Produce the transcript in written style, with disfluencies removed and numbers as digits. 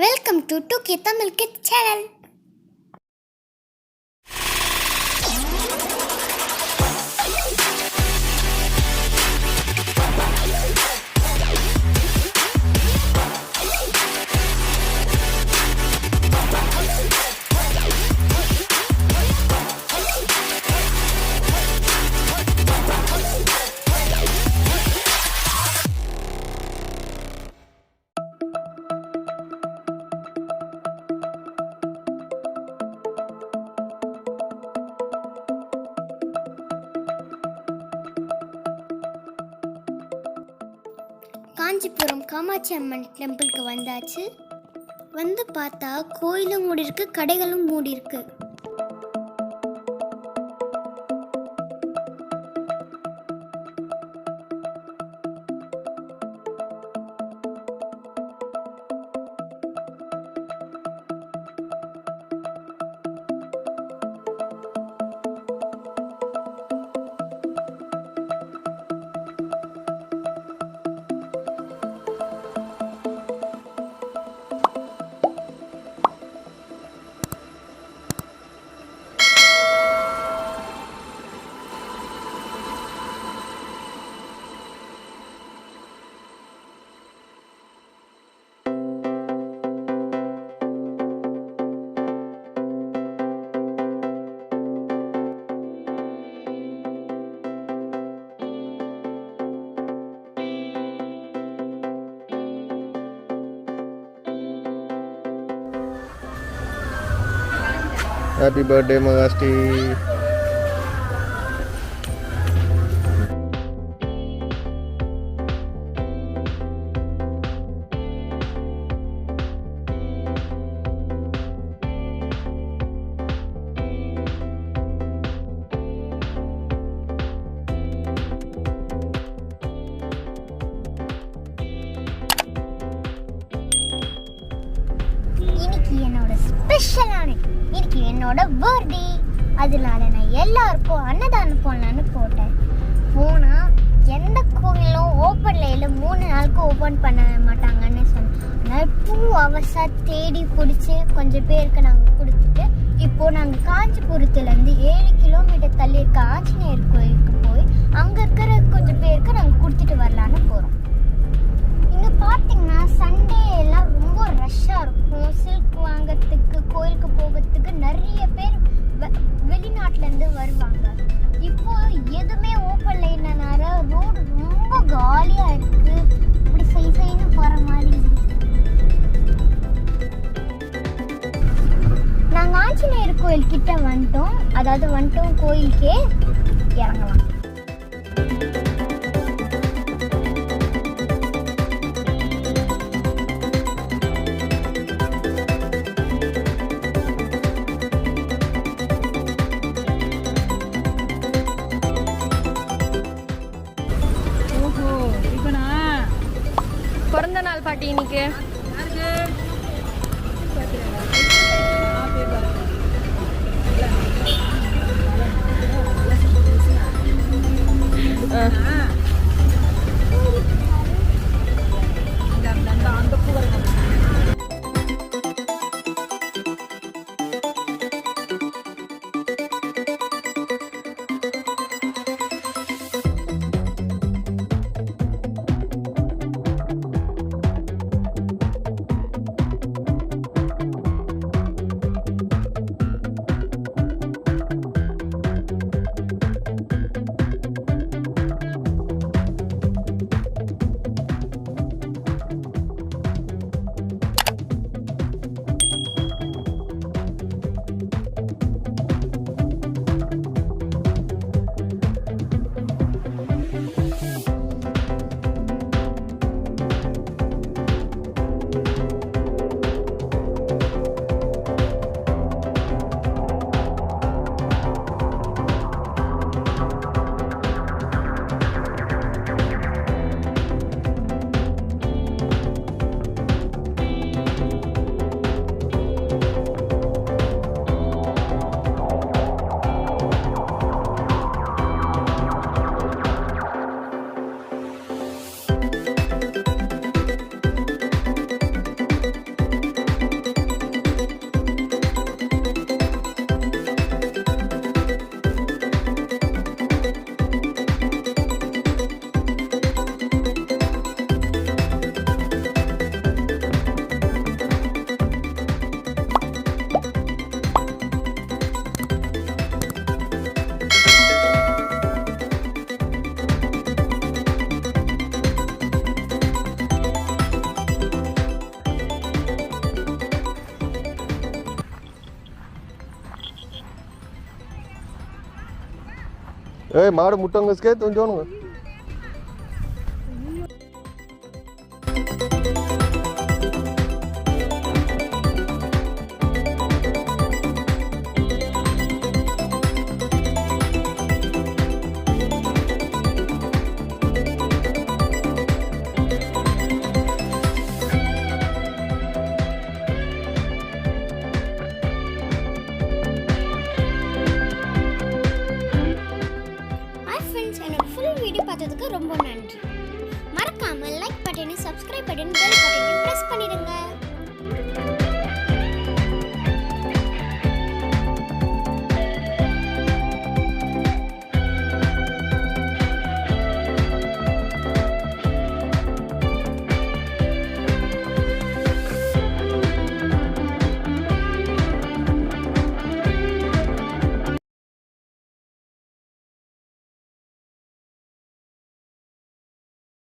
Welcome to 2K Tamil kids channel. Kanchipuram Kamakshi Amman டெம்பிளுக்கு வந்தாச்சு. வந்து பார்த்தா கோயிலும் மூடி இருக்கு, கடைகளும் மூடி இருக்கு. Happy birthday Mahasri. இன்னைக்கு என்னோட ஸ்பெஷலான என்னோட பர்த்டே. அதனால நான் எல்லாருக்கும் அன்னதானம் போடலான்னு போட்டேன். போனால் எந்த கோவிலும் ஓப்பனில் இல்லை, 3 நாளுக்கு ஓப்பன் பண்ண மாட்டாங்கன்னு சொன்னேன். அதனால் 2 hours தேடி பிடிச்சி கொஞ்சம் பேருக்கு நாங்கள் கொடுத்துட்டு இப்போது நாங்கள் காஞ்சிபுரத்துலேருந்து 7 கிலோமீட்டர் தள்ளி இருக்க ஆஞ்சநேயர் கோயிலுக்கு போய் அங்கே இருக்கிற கொஞ்சம் பேருக்கு நாங்கள் கொடுத்துட்டு வரலான்னு போகிறோம். இங்கே பார்த்தீங்கன்னா சண்டே எல்லாம் ரொம்ப ரஷ்ஷாக இருக்கும். சில்க் வாங்கிறதுக்கு கோயிலுக்கு போகிறதுக்கு நிறைய பேர் வெளிநாட்டிலேருந்து வருவாங்க. இப்போ எதுவுமே ஓப்பன் இல்லைனால ரோடு ரொம்ப காலியாக இருக்குது. இப்படி செய்ன்னு போகிற மாதிரி இருக்கு. நாங்கள் ஆஞ்சநேயர் கோயில் கிட்ட வந்துட்டோம். கோயிலுக்கே இறங்கலாம். பிறந்த நாள் பாட்டி இன்னைக்கு. ஏய் மாடு முட்டங்க ஸ்கேத் கொஞ்சோனுங்க பார்த்ததுக்கு ரொம்ப நன்றி. மறக்காம லைக் பட்டனை, சப்ஸ்கிரைப் பட்டன், பெல் பட்டனை பிரஸ் பண்ணிடுங்க.